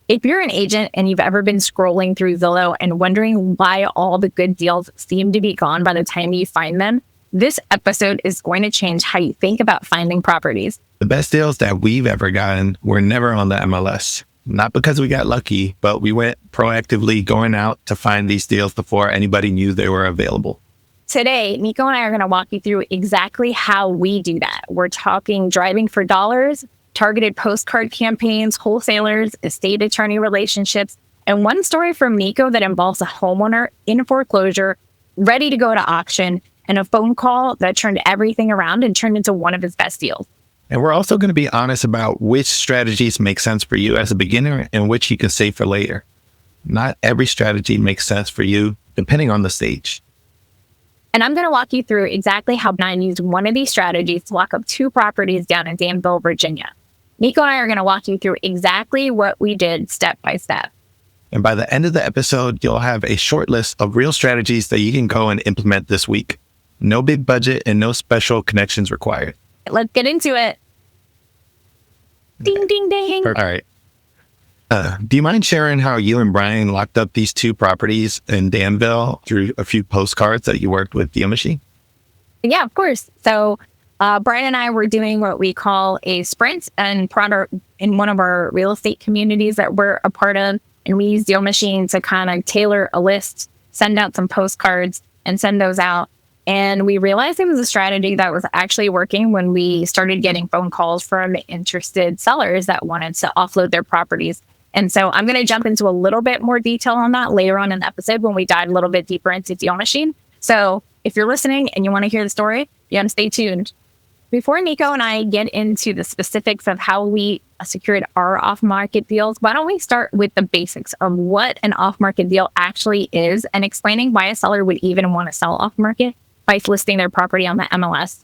If you're an agent and you've ever been scrolling through Zillow and wondering why all the good deals seem to be gone by the time you find them, this episode is going to change how you think about finding properties. The best deals that we've ever gotten were never on the MLS. Not because we got lucky, but we went proactively going out to find these deals before anybody knew they were available. Today, Nico and I are going to walk you through exactly how we do that. We're talking driving for dollars, targeted postcard campaigns, wholesalers, estate attorney relationships, and one story from Nico that involves a homeowner in foreclosure, ready to go to auction, and a phone call that turned everything around and turned into one of his best deals. And we're also going to be honest about which strategies make sense for you as a beginner and which you can save for later. Not every strategy makes sense for you, depending on the stage. And I'm going to walk you through exactly how I used one of these strategies to lock up 2 properties down in Danville, Virginia. Nico and I are going to walk you through exactly what we did step by step. And by the end of the episode, you'll have a short list of real strategies that you can go and implement this week. No big budget and no special connections required. Let's get into it. Ding, ding, ding. All right. Do you mind sharing how you and Brian locked up these 2 properties in Danville through a few postcards that you worked with DealMachine? Yeah, of course. So Brian and I were doing what we call a sprint in one of our real estate communities that we're a part of. And we use DealMachine to kind of tailor a list, send out some postcards and send those out. And we realized it was a strategy that was actually working when we started getting phone calls from interested sellers that wanted to offload their properties. And so I'm going to jump into a little bit more detail on that later on in the episode when we dive a little bit deeper into DealMachine. So if you're listening and you want to hear the story, you got to stay tuned. Before Nico and I get into the specifics of how we secured our off-market deals, why don't we start with the basics of what an off-market deal actually is and explaining why a seller would even want to sell off-market by listing their property on the MLS.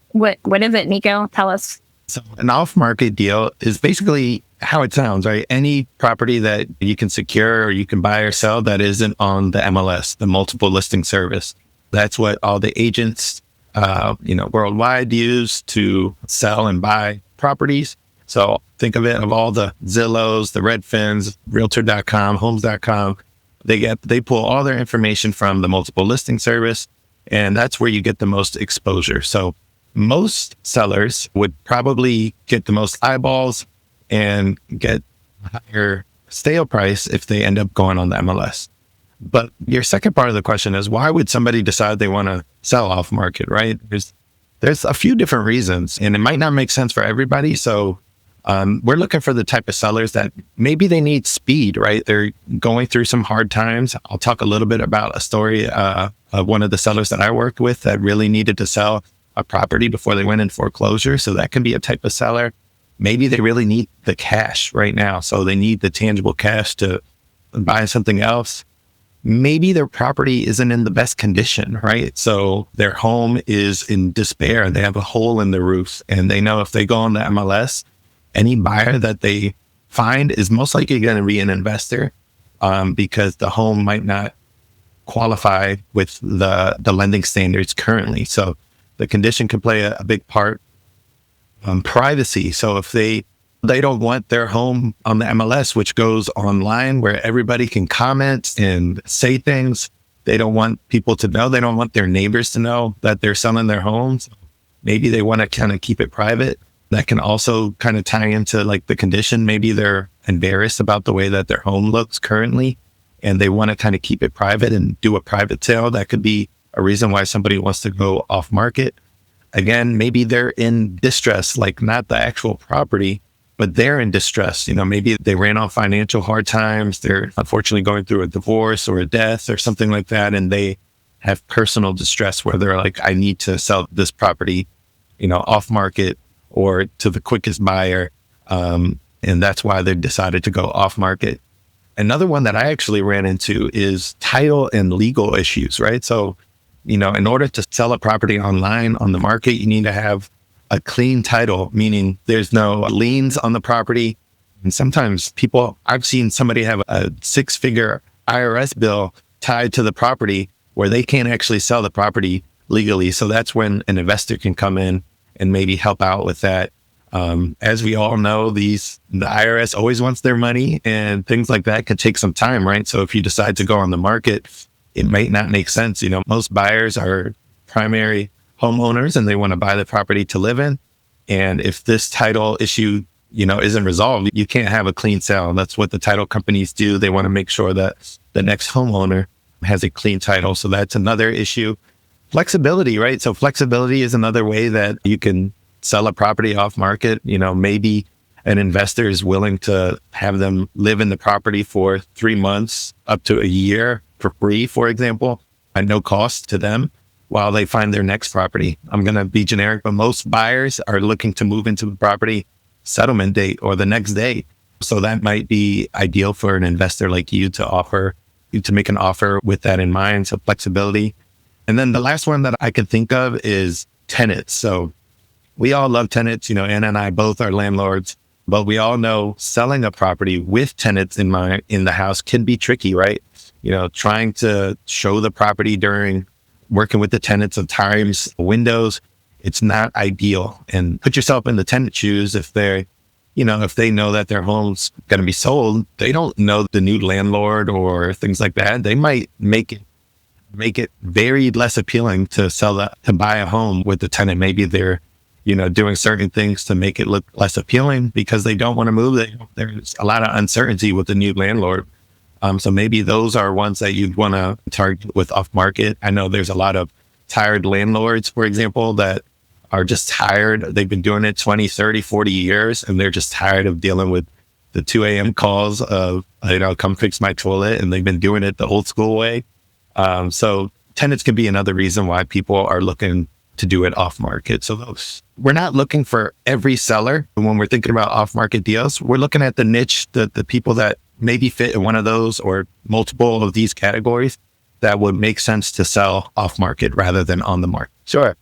What is it, Nico? Tell us. So an off-market deal is basically how it sounds, right? Any property that you can secure or you can buy or sell that isn't on the MLS, the multiple listing service. That's what all the agents, worldwide use to sell and buy properties. So think of it of all the Zillows, the Redfins, Realtor.com, Homes.com. They pull all their information from the multiple listing service. And that's where you get the most exposure. So most sellers would probably get the most eyeballs and get a higher sale price if they end up going on the MLS. But your second part of the question is, why would somebody decide they want to sell off market, right? There's a few different reasons, and it might not make sense for everybody. So we're looking for the type of sellers that maybe they need speed, right? They're going through some hard times. I'll talk a little bit about a story of one of the sellers that I worked with that really needed to sell a property before they went in foreclosure. So that can be a type of seller. Maybe they really need the cash right now. So they need the tangible cash to buy something else. Maybe their property isn't in the best condition, right? So their home is in despair. They have a hole in the roof and they know if they go on the MLS, any buyer that they find is most likely going to be an investor because the home might not qualify with the lending standards currently. So the condition can play a big part. Privacy. So if they don't want their home on the MLS, which goes online where everybody can comment and say things, they don't want people to know. They don't want their neighbors to know that they're selling their homes. Maybe they want to kind of keep it private. That can also kind of tie into like the condition. Maybe they're embarrassed about the way that their home looks currently, and they want to kind of keep it private and do a private sale. That could be a reason why somebody wants to go off market. Again, maybe they're in distress, like not the actual property, but they're in distress. Maybe they ran off financial hard times. They're unfortunately going through a divorce or a death or something like that. And they have personal distress where they're like, I need to sell this property, off market or to the quickest buyer. And that's why they decided to go off market. Another one that I actually ran into is title and legal issues, right? So, in order to sell a property online on the market, you need to have a clean title, meaning there's no liens on the property. And sometimes I've seen somebody have a 6-figure IRS bill tied to the property where they can't actually sell the property legally. So that's when an investor can come in and maybe help out with that. As we all know, the IRS always wants their money, and things like that could take some time, right? So if you decide to go on the market, it might not make sense. Most buyers are primary homeowners and they want to buy the property to live in. And if this title issue, isn't resolved, you can't have a clean sale. That's what the title companies do. They want to make sure that the next homeowner has a clean title. So that's another issue. Flexibility, right? So flexibility is another way that you can sell a property off market. Maybe an investor is willing to have them live in the property for 3 months up to a year for free, for example, at no cost to them while they find their next property. I'm going to be generic, but most buyers are looking to move into the property settlement date or the next day. So that might be ideal for an investor like you to make an offer with that in mind. So flexibility. And then the last one that I could think of is tenants. So we all love tenants. Anna and I both are landlords, but we all know selling a property with tenants in the house can be tricky, right? Trying to show the property during working with the tenants at times, windows, it's not ideal. And put yourself in the tenant shoes. If they know that their home's going to be sold, they don't know the new landlord or things like that. They might make it very less appealing to buy a home with the tenant. Maybe they're, doing certain things to make it look less appealing because they don't want to move. There's a lot of uncertainty with the new landlord. So maybe those are ones that you'd want to target with off market. I know there's a lot of tired landlords, for example, that are just tired. They've been doing it 20, 30, 40 years, and they're just tired of dealing with the 2 a.m. calls of, come fix my toilet. And they've been doing it the old school way. So tenants can be another reason why people are looking to do it off market. So we're not looking for every seller. When we're thinking about off market deals, we're looking at the niche, the people that maybe fit in one of those or multiple of these categories that would make sense to sell off market rather than on the market. Sure.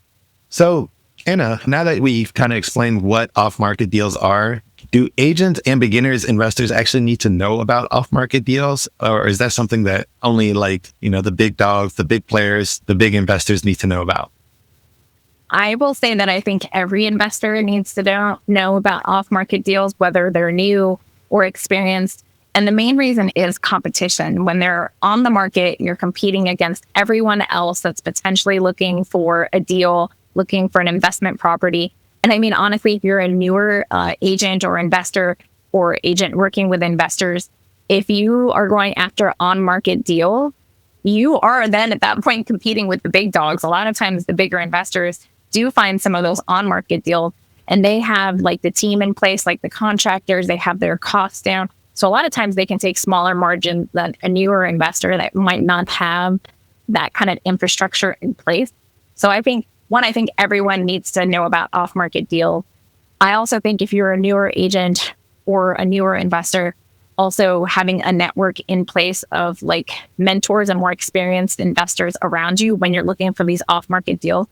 So Anna, now that we've kind of explained what off market deals are, do agents and beginners investors actually need to know about off market deals? Or is that something that only the big dogs, the big players, the big investors need to know about? I will say that I think every investor needs to know about off-market deals, whether they're new or experienced. And the main reason is competition. When they're on the market, you're competing against everyone else that's potentially looking for a deal, looking for an investment property. And I mean, honestly, if you're a newer agent or investor or agent working with investors, if you are going after on-market deal, you are then at that point competing with the big dogs. A lot of times the bigger investors do find some of those on-market deals, and they have the team in place, like the contractors, they have their costs down. So a lot of times they can take smaller margins than a newer investor that might not have that kind of infrastructure in place. So I think everyone needs to know about off-market deals. I also think if you're a newer agent or a newer investor, also having a network in place of mentors and more experienced investors around you when you're looking for these off-market deals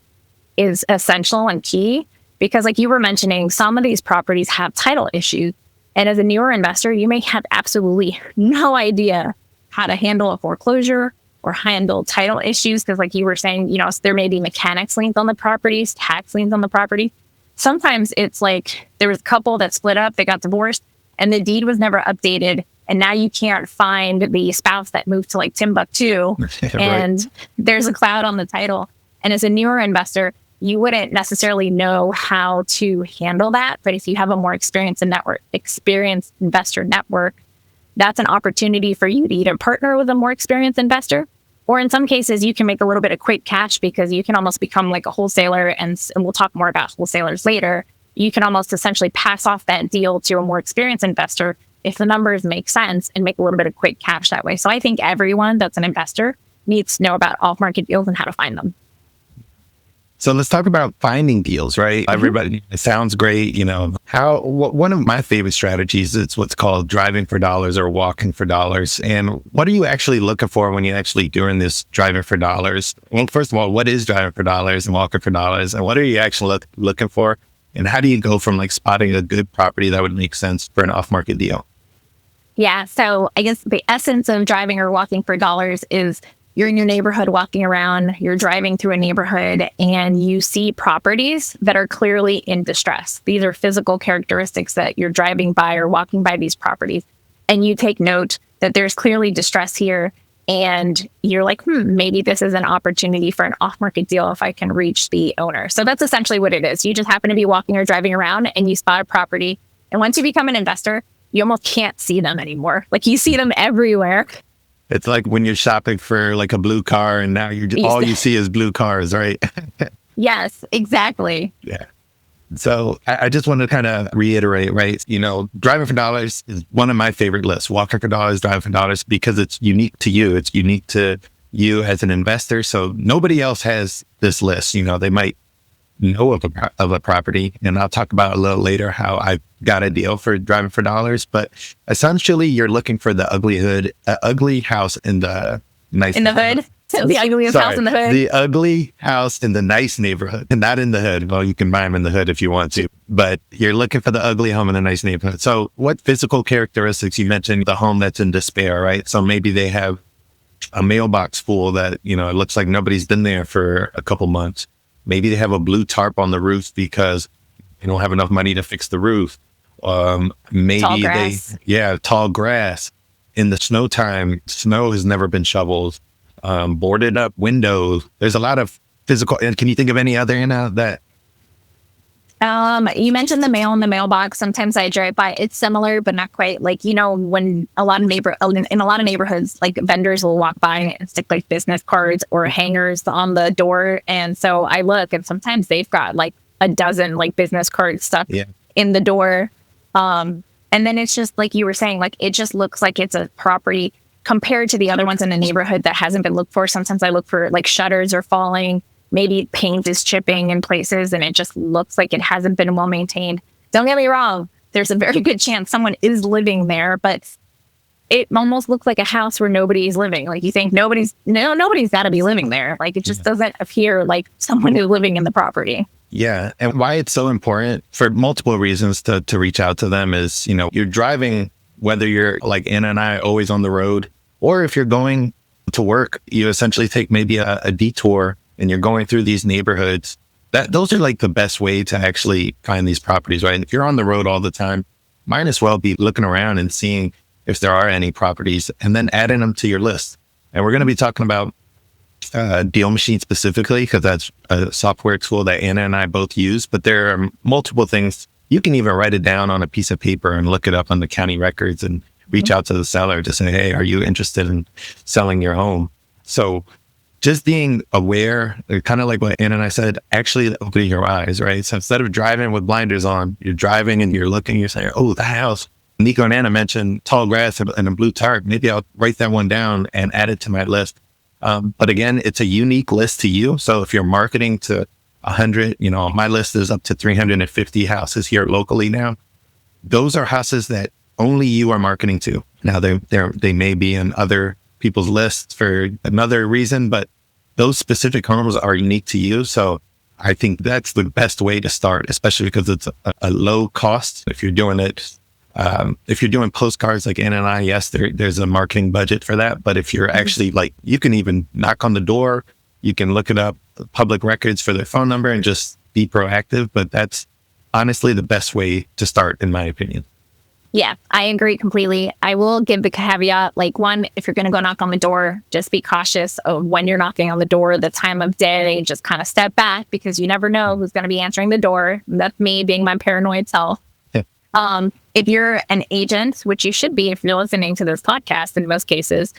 is essential and key, because like you were mentioning, some of these properties have title issues. And as a newer investor, you may have absolutely no idea how to handle a foreclosure or handle title issues. Because like you were saying, there may be mechanics liens on the properties, tax liens on the property. Sometimes it's there was a couple that split up, they got divorced, and the deed was never updated. And now you can't find the spouse that moved to Timbuktu. And there's a cloud on the title. And as a newer investor, you wouldn't necessarily know how to handle that. But if you have a more experienced investor network, that's an opportunity for you to either partner with a more experienced investor, or in some cases, you can make a little bit of quick cash because you can almost become like a wholesaler. And we'll talk more about wholesalers later. You can almost essentially pass off that deal to a more experienced investor if the numbers make sense and make a little bit of quick cash that way. So I think everyone that's an investor needs to know about off-market deals and how to find them. So let's talk about finding deals, right? Mm-hmm. Everybody, it sounds great. One of my favorite strategies is what's called driving for dollars or walking for dollars. And what are you actually looking for when you're actually doing this driving for dollars? Well, first of all, what is driving for dollars and walking for dollars? And what are you actually looking for? And how do you go from spotting a good property that would make sense for an off-market deal? Yeah. So I guess the essence of driving or walking for dollars is you're in your neighborhood walking around, you're driving through a neighborhood and you see properties that are clearly in distress. These are physical characteristics that you're driving by or walking by these properties. And you take note that there's clearly distress here. And you're like, maybe this is an opportunity for an off-market deal if I can reach the owner. So that's essentially what it is. You just happen to be walking or driving around and you spot a property. And once you become an investor, you almost can't see them anymore. Like you see them everywhere. It's like when you're shopping for like a blue car and now all you see is blue cars, right? Yes, exactly. Yeah. So I just want to kind of reiterate, right? Driving for dollars is one of my favorite lists. Walking for dollars, driving for dollars, because it's unique to you. It's unique to you as an investor. So nobody else has this list. They might know of a property, and I'll talk about a little later how I got a deal for driving for dollars. But essentially, you're looking for the ugly house in the nice hood. So the ugliest house in the hood. The ugly house in the nice neighborhood, and not in the hood. Well, you can buy them in the hood if you want to, but you're looking for the ugly home in the nice neighborhood. So what physical characteristics? You mentioned the home that's in despair, right? So maybe they have a mailbox full that, it looks like nobody's been there for a couple months. Maybe they have a blue tarp on the roof because they don't have enough money to fix the roof. Maybe tall grass. In the snow time, snow has never been shoveled. Boarded up windows. There's a lot of physical. And can you think of any other that? You mentioned the mail in the mailbox. Sometimes I drive by. It's similar, but not quite. Like, when in a lot of neighborhoods, like vendors will walk by and stick like business cards or hangers on the door. And so I look, and sometimes they've got like a dozen like business cards stuck in the door. And then it's just like you were saying, like it just looks like it's a property compared to the other ones in the neighborhood that hasn't been looked for. Sometimes I look for like shutters are falling, maybe paint is chipping in places, and it just looks like it hasn't been well maintained. Don't get me wrong. There's a very good chance someone is living there, but it almost looks like a house where nobody's living. Like you think nobody's got to be living there. Like it just doesn't appear like someone is living in the property. Yeah. And why it's so important for multiple reasons to reach out to them is, you're driving, whether you're like Anna and I always on the road, or if you're going to work, you essentially take maybe a detour and you're going through these neighborhoods. Those are like the best way to actually find these properties, right? And if you're on the road all the time, might as well be looking around and seeing if there are any properties and then adding them to your list. And we're going to be talking about DealMachine specifically, because that's a software tool that Anna and I both use, but there are multiple things. You can even write it down on a piece of paper and look it up on the county records and reach out to the seller to say, hey, are you interested in selling your home? So just being aware, kind of like what Anna and I said, actually opening your eyes, right? So instead of driving with blinders on, you're driving and you're looking, you're saying, oh, the house. Nico and Anna mentioned tall grass and a blue tarp. Maybe I'll write that one down and add it to my list. But again, it's a unique list to you. So if you're marketing to 100, my list is up to 350 houses here locally now. Those are houses that only you are marketing to. Now they may be in other people's lists for another reason, but those specific homes are unique to you. So I think that's the best way to start, especially because it's a low cost. If you're doing it, if you're doing postcards like Anna and I, yes, there's a marketing budget for that. But if you're actually you can even knock on the door, you can look it up, public records for their phone number and just be proactive. But that's honestly the best way to start, in my opinion. Yeah, I agree completely. I will give the caveat, like one, if you're going to go knock on the door, just be cautious of when you're knocking on the door, the time of day, just kind of step back because you never know who's going to be answering the door. That's me being my paranoid self. Yeah. If you're an agent, which you should be if you're listening to this podcast in most cases,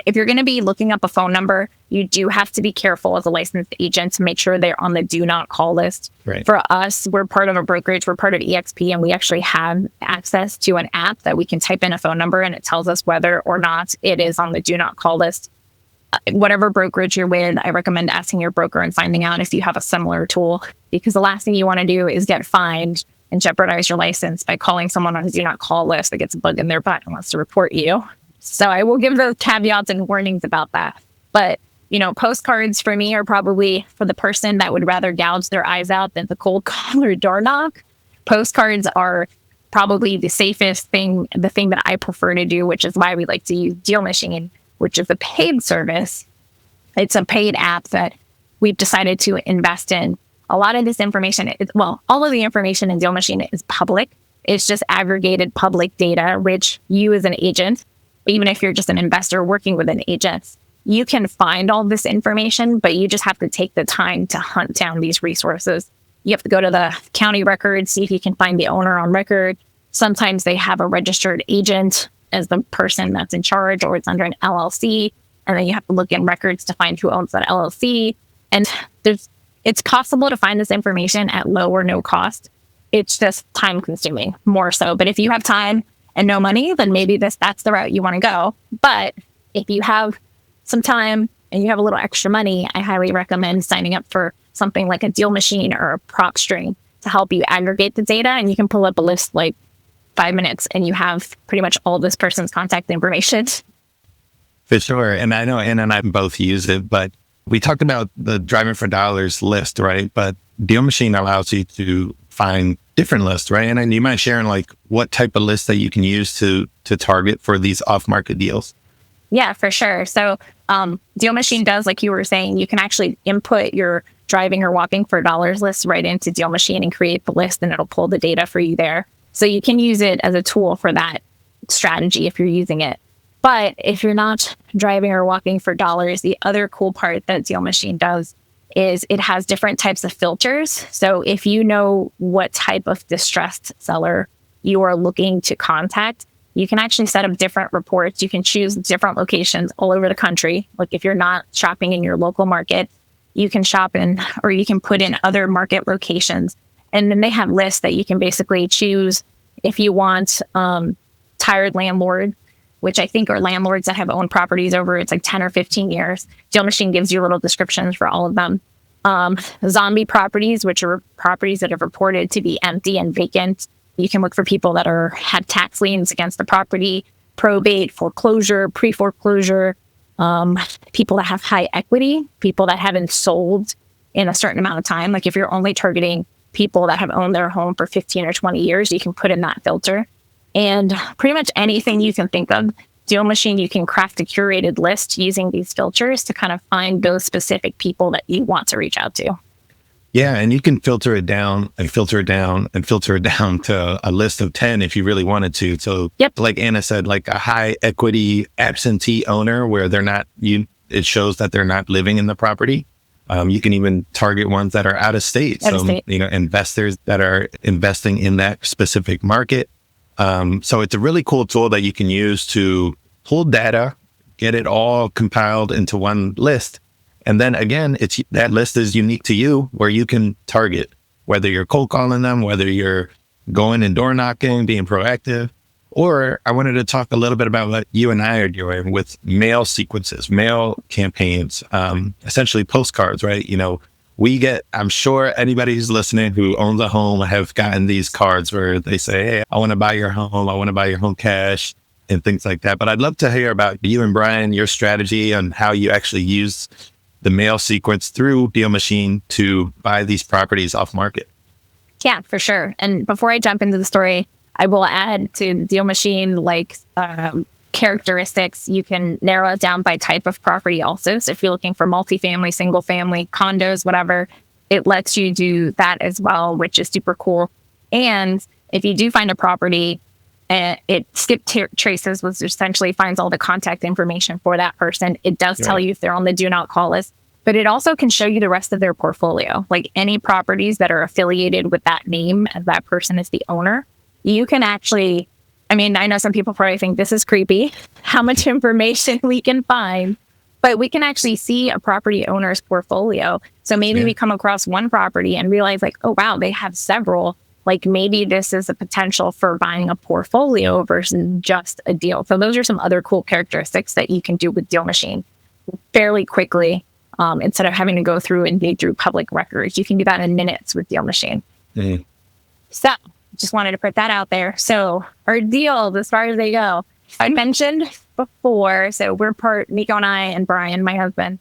if you're going to be looking up a phone number, you do have to be careful as a licensed agent to make sure they're on the do not call list. Right. For us, we're part of a brokerage, we're part of EXP, and we actually have access to an app that we can type in a phone number and it tells us whether or not it is on the do not call list. Whatever brokerage you're with, I recommend asking your broker and finding out if you have a similar tool, because the last thing you want to do is get fined and jeopardize your license by calling someone on a do not call list that gets a bug in their butt and wants to report you. So I will give those caveats and warnings about that. But, postcards for me are probably for the person that would rather gouge their eyes out than the cold call or door knock. Postcards are probably the safest thing, the thing that I prefer to do, which is why we like to use DealMachine, which is a paid service. It's a paid app that we've decided to invest in. A lot of this information all of the information in DealMachine is public. It's just aggregated public data, which you as an agent, even if you're just an investor working with an agent, you can find all this information, but you just have to take the time to hunt down these resources. You have to go to the county records, see if you can find the owner on record. Sometimes they have a registered agent as the person that's in charge, or it's under an LLC. And then you have to look in records to find who owns that LLC. And it's possible to find this information at low or no cost. It's just time consuming more so. But if you have time and no money, then maybe that's the route you want to go. But if you have some time and you have a little extra money, I highly recommend signing up for something like a DealMachine or a PropString to help you aggregate the data. And you can pull up a list like 5 minutes and you have pretty much all this person's contact information. For sure. And I know Anna and I both use it, but we talked about the Driving for Dollars list, right? But DealMachine allows you to find different lists, right? And do you mind sharing like what type of list that you can use to target for these off-market deals? Yeah, for sure. So DealMachine does, like you were saying, you can actually input your driving or walking for dollars list right into DealMachine and create the list, and it'll pull the data for you there. So you can use it as a tool for that strategy if you're using it. But if you're not driving or walking for dollars, the other cool part that DealMachine does is it has different types of filters. So if you know what type of distressed seller you are looking to contact, you can actually set up different reports. You can choose different locations all over the country. Like if you're not shopping in your local market, you can shop in, or you can put in other market locations. And then they have lists that you can basically choose if you want tired landlord, which I think are landlords that have owned properties over, it's like 10 or 15 years. DealMachine gives you little descriptions for all of them. Zombie properties, which are properties that have reported to be empty and vacant. You can look for people that had tax liens against the property, probate, foreclosure, pre-foreclosure, people that have high equity, people that haven't sold in a certain amount of time. Like if you're only targeting people that have owned their home for 15 or 20 years, you can put in that filter. And pretty much anything you can think of, DealMachine, you can craft a curated list using these filters to kind of find those specific people that you want to reach out to. Yeah, and you can filter it down and filter it down and filter it down to a list of 10 if you really wanted to. So like Anna said, like a high equity absentee owner where it shows that they're not living in the property. You can even target ones that are out of state. Investors that are investing in that specific market. So it's a really cool tool that you can use to pull data, get it all compiled into one list. And then again, that list is unique to you, where you can target, whether you're cold calling them, whether you're going and door knocking, being proactive. Or I wanted to talk a little bit about what you and I are doing with mail sequences, mail campaigns, essentially postcards, right? I'm sure anybody who's listening who owns a home have gotten these cards where they say, hey, I want to buy your home. I want to buy your home cash and things like that. But I'd love to hear about you and Brian, your strategy on how you actually use the mail sequence through DealMachine to buy these properties off market. Yeah, for sure. And before I jump into the story, I will add to DealMachine characteristics. You can narrow it down by type of property also. So if you're looking for multifamily, single family, condos, whatever, it lets you do that as well, which is super cool. And if you do find a property, it skip traces, which essentially finds all the contact information for that person. It does tell you if they're on the do not call list, but it also can show you the rest of their portfolio, like any properties that are affiliated with that name as that person is the owner. You can actually, I know some people probably think this is creepy, how much information we can find, but we can actually see a property owner's portfolio. So maybe we come across one property and realize like, oh, wow, they have several. Like maybe this is a potential for buying a portfolio versus just a deal. So those are some other cool characteristics that you can do with DealMachine fairly quickly. Instead of having to go through and dig through public records, you can do that in minutes with DealMachine. So just wanted to put that out there. So our deals, as far as they go, I mentioned before, so we're Nico and I and Brian, my husband,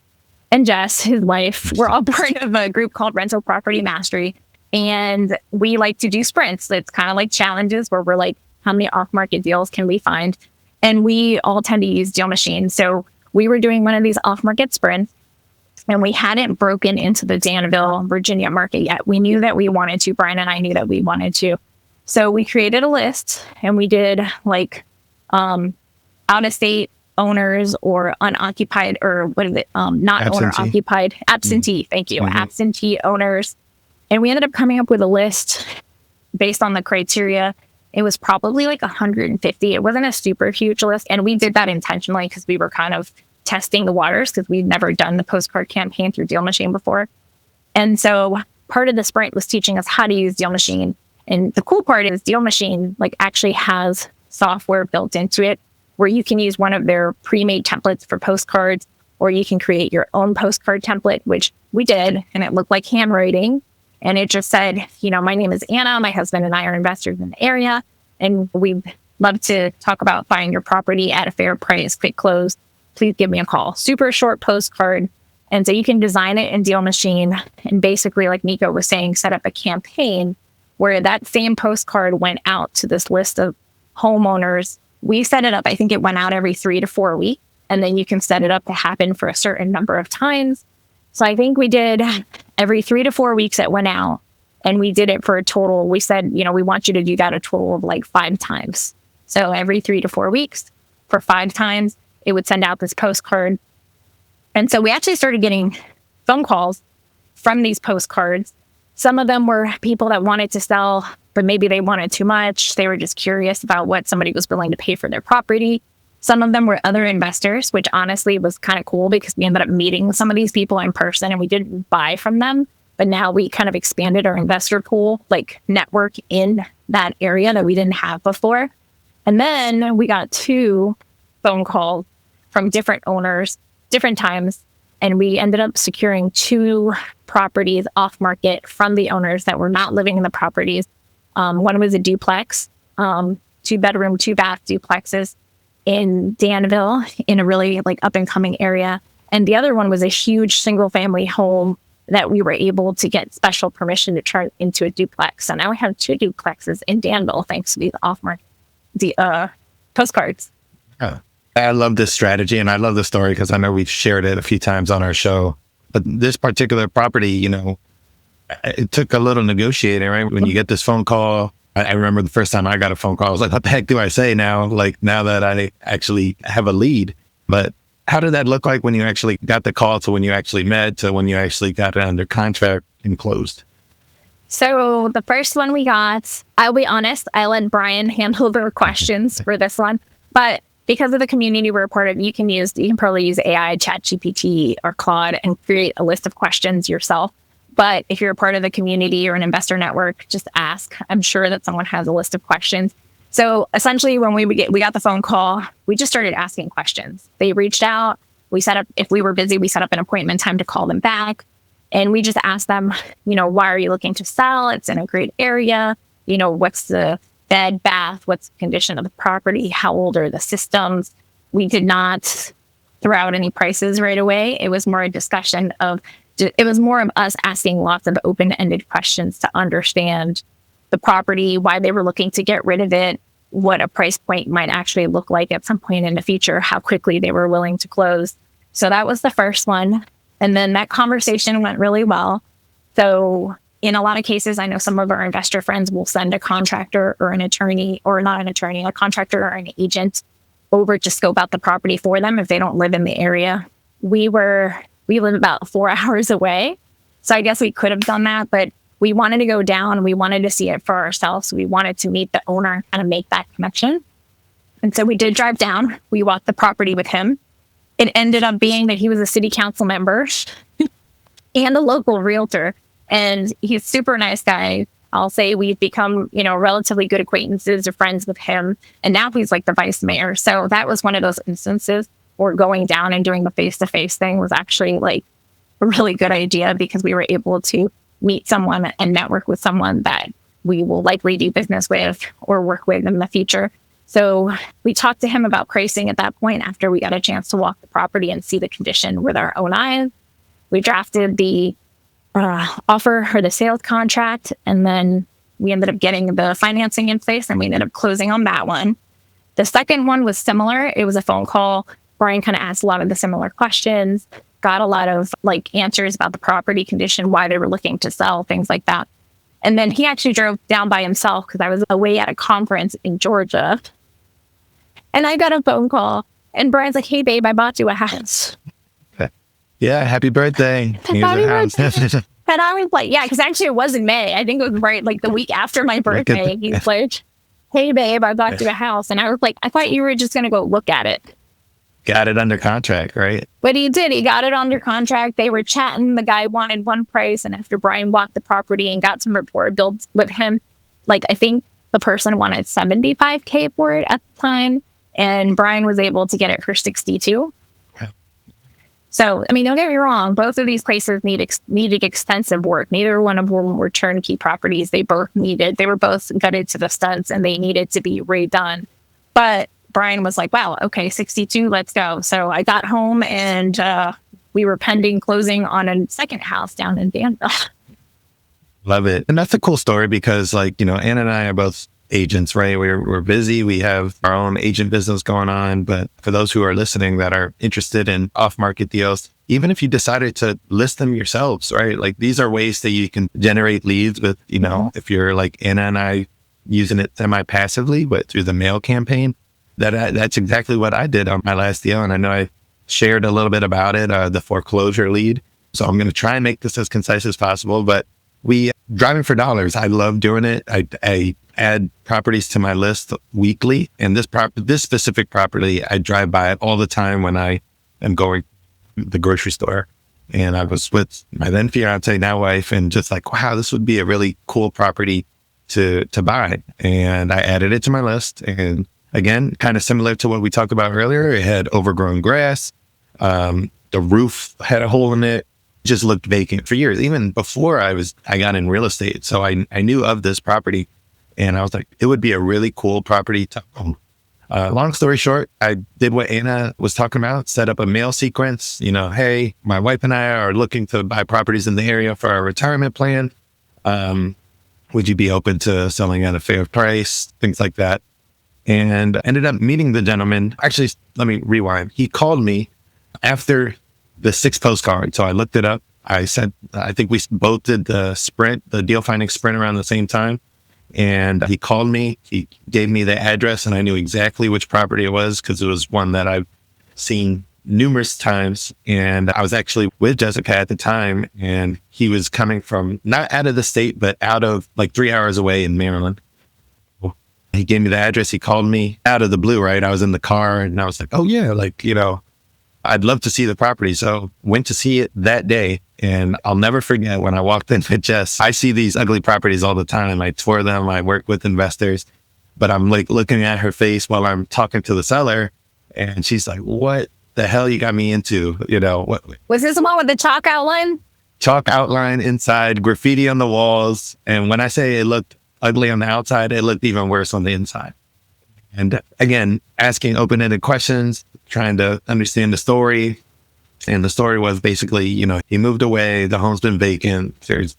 and Jess, his wife, we're all part of a group called Rental Property Mastery. And we like to do sprints. It's kind of like challenges where we're like, how many off-market deals can we find? And we all tend to use DealMachine. So we were doing one of these off-market sprints, And we hadn't broken into the Danville, Virginia market yet. We knew that we wanted to. Brian and I knew that we wanted to. So we created a list and we did like out-of-state owners or unoccupied, or what is it? Not Absentee. owner-occupied. Absentee. Thank you. Mm-hmm. Absentee owners. And we ended up coming up with a list based on the criteria. It was probably like 150. It wasn't a super huge list. And we did that intentionally because we were kind of testing the waters because we'd never done the postcard campaign through DealMachine before. And so part of the sprint was teaching us how to use DealMachine. And the cool part is DealMachine like actually has software built into it where you can use one of their pre-made templates for postcards, or you can create your own postcard template, which we did. And it looked like handwriting. And it just said, my name is Anna. My husband and I are investors in the area. And we'd love to talk about buying your property at a fair price, quick close. Please give me a call. Super short postcard. And so you can design it in DealMachine. And basically, like Nico was saying, set up a campaign where that same postcard went out to this list of homeowners. We set it up. I think it went out every 3 to 4 weeks. And then you can set it up to happen for a certain number of times. So I think we did every 3 to 4 weeks it went out. And we did it for a total. We said, we want you to do that a total of like 5 times. So every 3 to 4 weeks for 5 times, it would send out this postcard. And so we actually started getting phone calls from these postcards. Some of them were people that wanted to sell, but maybe they wanted too much. They were just curious about what somebody was willing to pay for their property. Some of them were other investors, which honestly was kind of cool because we ended up meeting some of these people in person and we didn't buy from them. But now we kind of expanded our investor pool, like network in that area that we didn't have before. And then we got 2 phone calls from different owners, different times. And we ended up securing 2 properties off market from the owners that were not living in the properties. One was a duplex, 2-bedroom, 2-bath duplexes in Danville in a really like up and coming area. And the other one was a huge single family home that we were able to get special permission to turn into a duplex. So now we have 2 duplexes in Danville thanks to these off market postcards. Yeah. I love this strategy and I love the story because I know we've shared it a few times on our show. But this particular property, it took a little negotiating, right? When you get this phone call, I remember the first time I got a phone call, I was like, what the heck do I say now? Like now that I actually have a lead. But how did that look like when you actually got the call to when you actually met to when you actually got it under contract and closed? So the first one we got, I'll be honest, I let Brian handle the questions for this one. But because of the community we're a part of, you can probably use AI, ChatGPT, or Claude and create a list of questions yourself. But if you're a part of the community or an investor network, just ask. I'm sure that someone has a list of questions. So essentially, when we got the phone call, we just started asking questions. They reached out. We set up, if we were busy, we set up an appointment time to call them back. And we just asked them, why are you looking to sell? It's in a great area. What's the bed, bath? What's the condition of the property? How old are the systems? We did not throw out any prices right away. It was more a discussion it was more of us asking lots of open-ended questions to understand the property, why they were looking to get rid of it, what a price point might actually look like at some point in the future, how quickly they were willing to close. So that was the first one. And then that conversation went really well. So in a lot of cases, I know some of our investor friends will send a contractor or an attorney, or not an attorney, a contractor or an agent over to scope out the property for them if they don't live in the area. We live about 4 hours away. So I guess we could have done that, but we wanted to go down. We wanted to see it for ourselves. We wanted to meet the owner and kind of make that connection. And so we did drive down. We walked the property with him. It ended up being that he was a city council member and a local realtor. And he's a super nice guy. I'll say we've become, relatively good acquaintances or friends with him. And now he's like the vice mayor. So that was one of those instances where going down and doing the face-to-face thing was actually like a really good idea because we were able to meet someone and network with someone that we will likely do business with or work with in the future. So we talked to him about pricing at that point after we got a chance to walk the property and see the condition with our own eyes. We drafted the offer or the sales contract, and then we ended up getting the financing in place and we ended up closing on that one. The second one was similar. It was a phone call. Brian kind of asked a lot of the similar questions. got a lot of like answers about the property condition, why they were looking to sell, things like that. And then he actually drove down by himself because I was away at a conference in Georgia. And I got a phone call and Brian's like, hey, babe, I bought you a house. Yeah, happy birthday. Happy birthday. And I was like, yeah, because actually it was in May. I think it was right like the week after my birthday. He's like, hey, babe, I bought you a house. And I was like, I thought you were just going to go look at it. Got it under contract, right? But he did. He got it under contract. They were chatting. The guy wanted one price. And after Brian walked the property and got some rapport built with him, like I think the person wanted $75K for it at the time. And Brian was able to get it for 62. So, I mean, don't get me wrong. Both of these places needed extensive work. Neither one of them were turnkey properties. They were both gutted to the studs and they needed to be redone. But Brian was like, wow, okay, 62, let's go. So I got home and we were pending closing on a second house down in Danville. Love it. And that's a cool story because like, you know, Anna and I are both agents, right? We're busy. We have our own agent business going on. But for those who are listening that are interested in off-market deals, even if you decided to list them yourselves, right? Like these are ways that you can generate leads with, you know, if you're like Anna and I using it semi-passively, but through the mail campaign, that's exactly what I did on my last deal. And I know I shared a little bit about it, the foreclosure lead. So I'm going to try and make this as concise as possible, but driving for dollars. I love doing it. I add properties to my list weekly. And this specific property, I drive by it all the time when I am going to the grocery store. And I was with my then fiance, now wife, and just like, wow, this would be a really cool property to buy. And I added it to my list. And again, kind of similar to what we talked about earlier, it had overgrown grass. The roof had a hole in it. Just looked vacant for years, even before I got in real estate. So I knew of this property and I was like, it would be a really cool property to own. Long story short, I did what Anna was talking about, set up a mail sequence, you know, hey, my wife and I are looking to buy properties in the area for our retirement plan. Would you be open to selling at a fair price? Things like that. And ended up meeting the gentleman. Actually, let me rewind. He called me after the 6th postcard. So I looked it up. I think we both did the deal finding sprint around the same time. And he called me, he gave me the address and I knew exactly which property it was because it was one that I've seen numerous times. And I was actually with Jessica at the time and he was coming from not out of the state, but out of like 3 hours away in Maryland. He gave me the address. He called me out of the blue, right? I was in the car and I was like, oh yeah, like, you know, I'd love to see the property. So went to see it that day. And I'll never forget when I walked in with Jess. I see these ugly properties all the time. I tour them. I work with investors, but I'm like looking at her face while I'm talking to the seller. And she's like, what the hell you got me into? You know, what was this the one with the chalk outline? Chalk outline inside, graffiti on the walls. And when I say it looked ugly on the outside, it looked even worse on the inside. And again, asking open-ended questions, trying to understand the story. And the story was basically, you know, he moved away. The home's been vacant. There's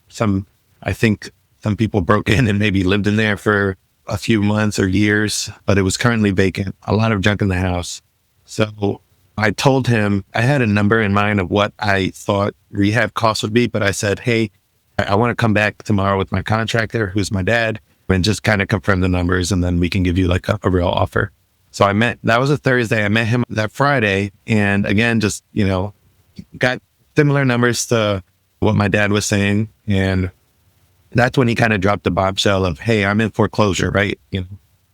I think some people broke in and maybe lived in there for a few months or years, but it was currently vacant. A lot of junk in the house. So I told him I had a number in mind of what I thought rehab costs would be, but I said, hey, I want to come back tomorrow with my contractor, who's my dad, and just kind of confirm the numbers, and then we can give you like a real offer. So that was a Thursday. I met him that Friday. And again, just, you know, got similar numbers to what my dad was saying. And that's when he kind of dropped the bombshell of, hey, I'm in foreclosure, right? You know,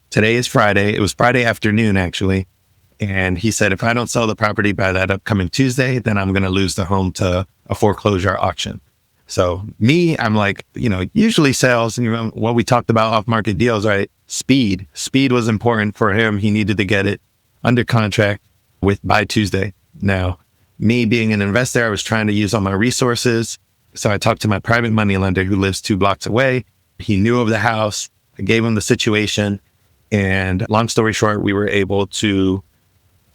today is Friday. It was Friday afternoon, actually. And he said, if I don't sell the property by that upcoming Tuesday, then I'm going to lose the home to a foreclosure auction. So I'm like, you know, usually sales, and you know, what we talked about off-market deals, right? Speed was important for him. He needed to get it under contract by Tuesday. Now, me being an investor, I was trying to use all my resources. So I talked to my private money lender who lives 2 blocks away. He knew of the house. I gave him the situation. And long story short, we were able to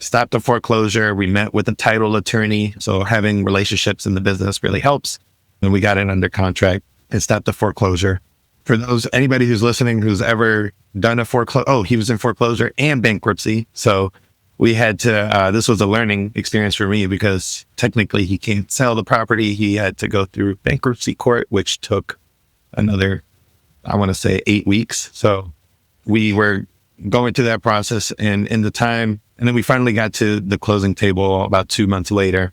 stop the foreclosure. We met with a title attorney. So having relationships in the business really helps. And we got it under contract and stopped the foreclosure. For anybody who's listening who's ever done a foreclosure, he was in foreclosure and bankruptcy. So we had to, this was a learning experience for me because technically he can't sell the property. He had to go through bankruptcy court, which took another, I want to say 8 weeks. So we were going through that process and in the time, and then we finally got to the closing table about 2 months later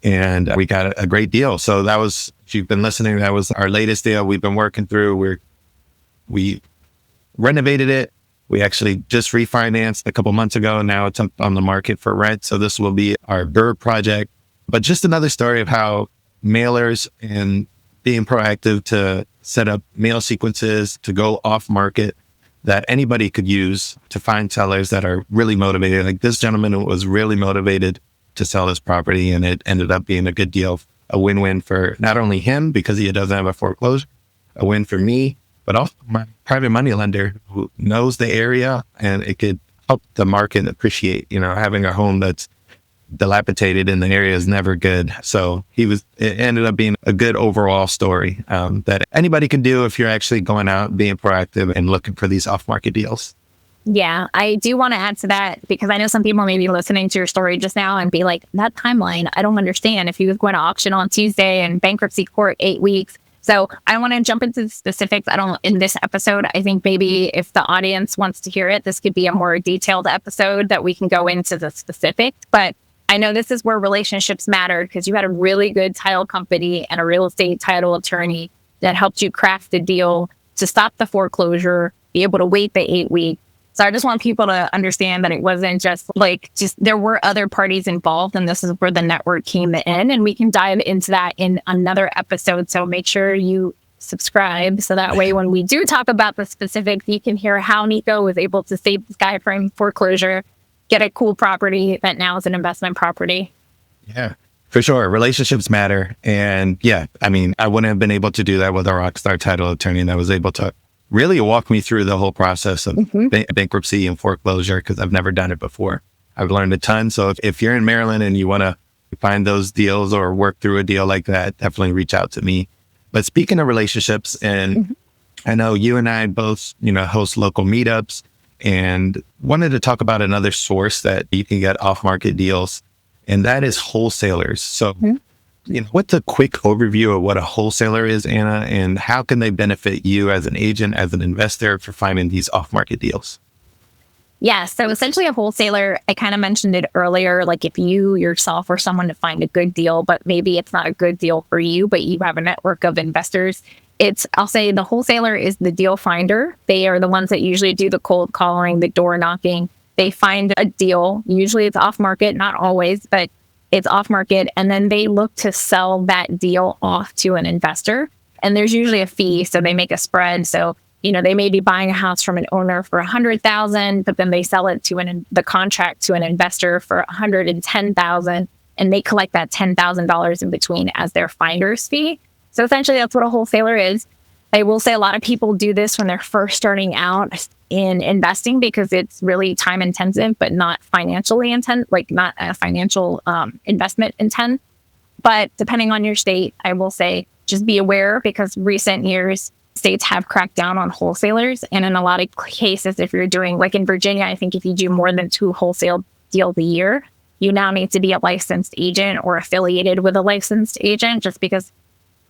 and we got a great deal. So that was, if you've been listening, that was our latest deal we've been working through. We renovated it. We actually just refinanced a couple months ago and now it's up on the market for rent. So this will be our BRRRR project, but just another story of how mailers and being proactive to set up mail sequences to go off market that anybody could use to find sellers that are really motivated. Like this gentleman was really motivated to sell this property and it ended up being a good deal, a win-win for not only him because he doesn't have a foreclosure, a win for me, but also my private money lender who knows the area and it could help the market appreciate, having a home that's dilapidated in the area is never good. So it ended up being a good overall story that anybody can do if you're actually going out, being proactive and looking for these off-market deals. Yeah, I do want to add to that because I know some people may be listening to your story just now and be like, that timeline, I don't understand. If he was going to auction on Tuesday and bankruptcy court 8 weeks. So I want to jump into the specifics. In this episode, I think maybe if the audience wants to hear it, this could be a more detailed episode that we can go into the specifics. But I know this is where relationships mattered because you had a really good title company and a real estate title attorney that helped you craft the deal to stop the foreclosure, be able to wait the 8 weeks. So I just want people to understand that it wasn't just there were other parties involved and this is where the network came in and we can dive into that in another episode. So make sure you subscribe so that way when we do talk about the specifics, you can hear how Nico was able to save this guy from foreclosure, get a cool property that now is an investment property. Yeah, for sure. Relationships matter. And yeah, I wouldn't have been able to do that with a rockstar title attorney that was able to really walk me through the whole process of bankruptcy and foreclosure because I've never done it before. I've learned a ton. So if you're in Maryland and you want to find those deals or work through a deal like that, definitely reach out to me. But speaking of relationships, and I know you and I both, host local meetups and wanted to talk about another source that you can get off-market deals, and that is wholesalers. So what's a quick overview of what a wholesaler is, Anna, and how can they benefit you as an agent, as an investor for finding these off-market deals? Yeah. So essentially a wholesaler, I kind of mentioned it earlier, like if you yourself or someone to find a good deal, but maybe it's not a good deal for you, but you have a network of investors. I'll say the wholesaler is the deal finder. They are the ones that usually do the cold calling, the door knocking. They find a deal. Usually it's off market, not always, but it's off market. And then they look to sell that deal off to an investor. And there's usually a fee. So they make a spread. So, they may be buying a house from an owner for $100,000, but then they sell it to the contract to an investor for $110,000, and they collect that $10,000 in between as their finder's fee. So essentially, that's what a wholesaler is. I will say a lot of people do this when they're first starting out in investing because it's really time intensive, but not financially intent, like not a financial investment intent. But depending on your state, I will say just be aware because recent years, states have cracked down on wholesalers. And in a lot of cases, if you're doing, like in Virginia, I think if you do more than 2 wholesale deals a year, you now need to be a licensed agent or affiliated with a licensed agent just because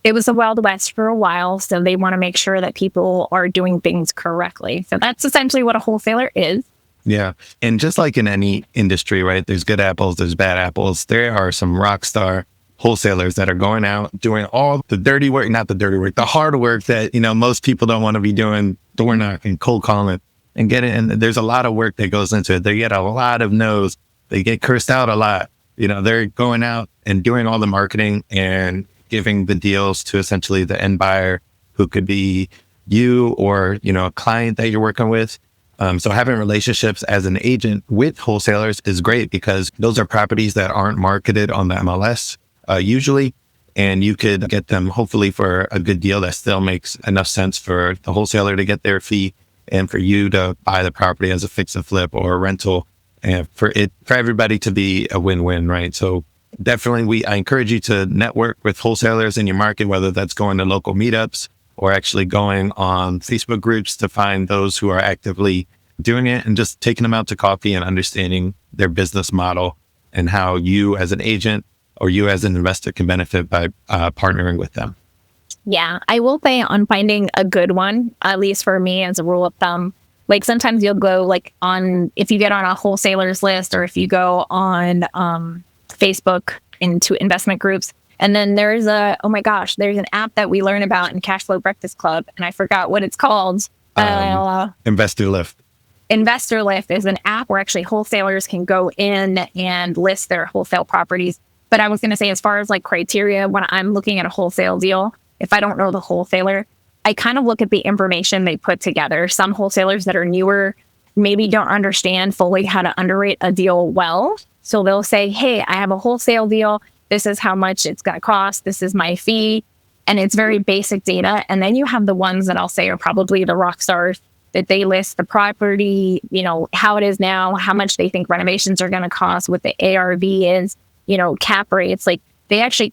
it was the Wild West for a while. So they want to make sure that people are doing things correctly. So that's essentially what a wholesaler is. Yeah. And just like in any industry, right, there's good apples, there's bad apples. There are some rock star wholesalers that are going out doing all the dirty work, not the dirty work, the hard work that, most people don't want to be doing, door knocking, cold calling and getting. And there's a lot of work that goes into it. They get a lot of no's. They get cursed out a lot. They're going out and doing all the marketing and giving the deals to essentially the end buyer who could be you or, a client that you're working with. So having relationships as an agent with wholesalers is great because those are properties that aren't marketed on the MLS usually, and you could get them hopefully for a good deal that still makes enough sense for the wholesaler to get their fee and for you to buy the property as a fix and flip or a rental, and for everybody to be a win-win, right? So definitely I encourage you to network with wholesalers in your market, whether that's going to local meetups or actually going on Facebook groups to find those who are actively doing it and just taking them out to coffee and understanding their business model and how you as an agent or you as an investor can benefit by partnering with them. Yeah, I will say on finding a good one, at least for me as a rule of thumb, like sometimes you'll go like on, if you get on a wholesalers list or if you go on Facebook into investment groups, and then there's oh my gosh, there's an app that we learn about in Cashflow Breakfast Club, and I forgot what it's called. Investor Lift. Investor Lift is an app where actually wholesalers can go in and list their wholesale properties. But I was going to say, as far as like criteria, when I'm looking at a wholesale deal, if I don't know the wholesaler, I kind of look at the information they put together. Some wholesalers that are newer maybe don't understand fully how to underwrite a deal well. So they'll say, hey, I have a wholesale deal. This is how much it's going to cost. This is my fee. And it's very basic data. And then you have the ones that I'll say are probably the rock stars, that they list the property, you know, how it is now, how much they think renovations are going to cost, what the ARV is, you know, cap rates. Like they actually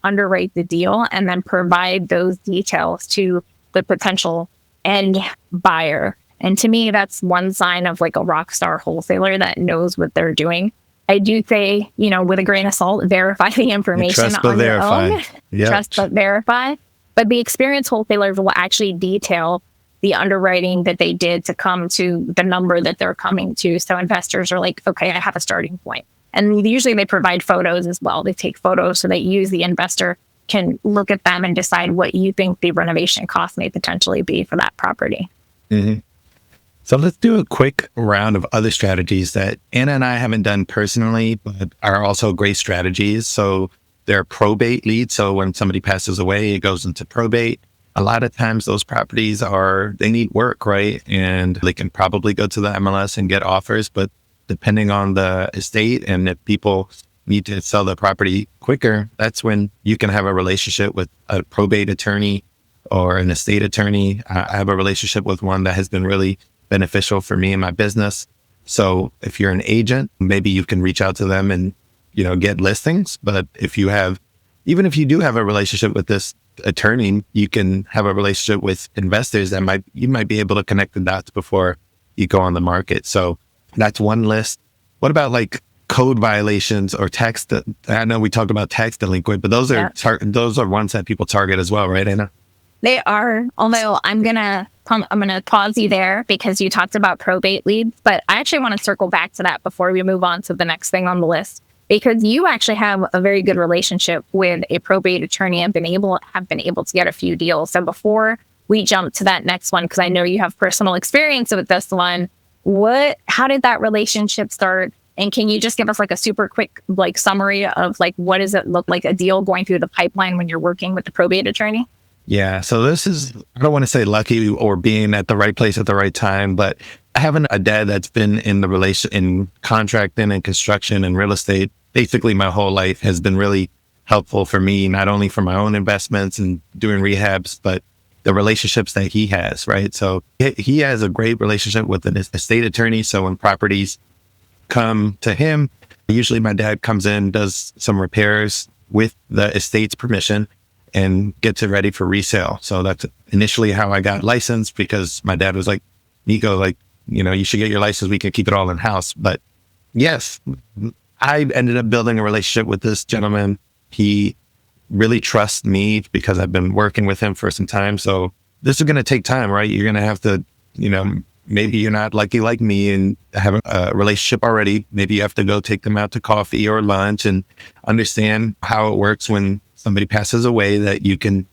underwrite the deal and then provide those details to the potential end buyer. And to me, that's one sign of like a rock star wholesaler that knows what they're doing. I do say, you know, with a grain of salt, verify the information on your own. Yep. Trust but verify. But the experienced wholesalers will actually detail the underwriting that they did to come to the number that they're coming to. So investors are like, okay, I have a starting point. And usually they provide photos as well. They take photos so that the investor can look at them and decide what you think the renovation cost may potentially be for that property. Mm-hmm. So let's do a quick round of other strategies that Anna and I haven't done personally, but are also great strategies. So they're probate leads. So when somebody passes away, it goes into probate. A lot of times those properties they need work, right? And they can probably go to the MLS and get offers, but depending on the estate and if people need to sell the property quicker, that's when you can have a relationship with a probate attorney or an estate attorney. I have a relationship with one that has been really beneficial for me and my business. So if you're an agent, maybe you can reach out to them and, you know, get listings. But even if you do have a relationship with this attorney, you can have a relationship with investors that you might be able to connect the dots before you go on the market. So that's one list. What about like code violations or tax? I know we talked about tax delinquent, but those are ones that people target as well, right, Anna? They are. Although I'm gonna pause you there because you talked about probate leads, but I actually want to circle back to that before we move on to the next thing on the list, because you actually have a very good relationship with a probate attorney and have been able to get a few deals. So before we jump to that next one, because I know you have personal experience with this one, how did that relationship start? And can you just give us like a super quick like summary of like what does it look like a deal going through the pipeline when you're working with the probate attorney? Yeah. So this is, I don't want to say lucky or being at the right place at the right time, but having a dad that's been in contracting and construction and real estate, basically my whole life, has been really helpful for me, not only for my own investments and doing rehabs, but the relationships that he has, right? So he has a great relationship with an estate attorney. So when properties come to him, usually my dad comes in, does some repairs with the estate's permission, and gets it ready for resale. So that's initially how I got licensed, because my dad was like, Nico, like, you know, you should get your license. We can keep it all in house. But yes, I ended up building a relationship with this gentleman. He really trusts me because I've been working with him for some time. So this is going to take time, right? You're going to have to, you know, maybe you're not lucky like me and have a relationship already. Maybe you have to go take them out to coffee or lunch and understand how it works when somebody passes away, that you can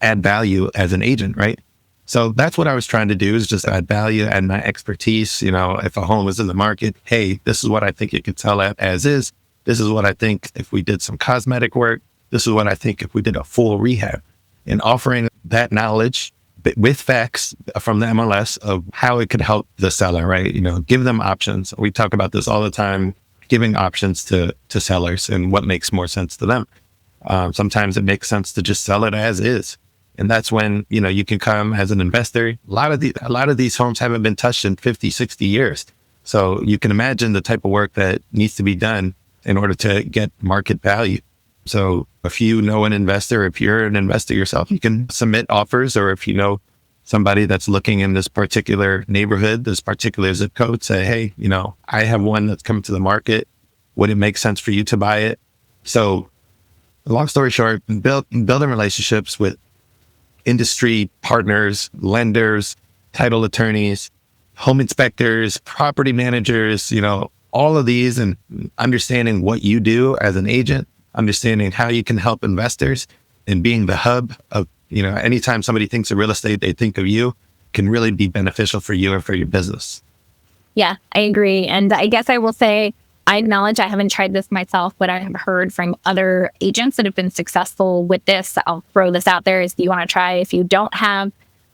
add value as an agent, right? So that's what I was trying to do, is just add value, add my expertise. You know, if a home is in the market, hey, this is what I think it could sell at as is. This is what I think if we did some cosmetic work. This is what I think if we did a full rehab. And offering that knowledge with facts from the MLS of how it could help the seller, right? You know, give them options. We talk about this all the time, giving options to sellers and what makes more sense to them. Sometimes it makes sense to just sell it as is. And that's when, you know, you can come as an investor. A lot of these homes haven't been touched in 50, 60 years. So you can imagine the type of work that needs to be done in order to get market value. So if you know an investor, if you're an investor yourself, you can submit offers, or if you know somebody that's looking in this particular neighborhood, this particular zip code, say, hey, I have one that's come to the market. Would it make sense for you to buy it? So long story short, building relationships with industry partners, lenders, title attorneys, home inspectors, property managers, all of these, and understanding what you do as an agent, understanding how you can help investors, and being the hub of, anytime somebody thinks of real estate, they think of you, can really be beneficial for you and for your business. Yeah, I agree. And I guess I will say, I acknowledge I haven't tried this myself, but I have heard from other agents that have been successful with this. I'll throw this out there if you want to try. If you don't have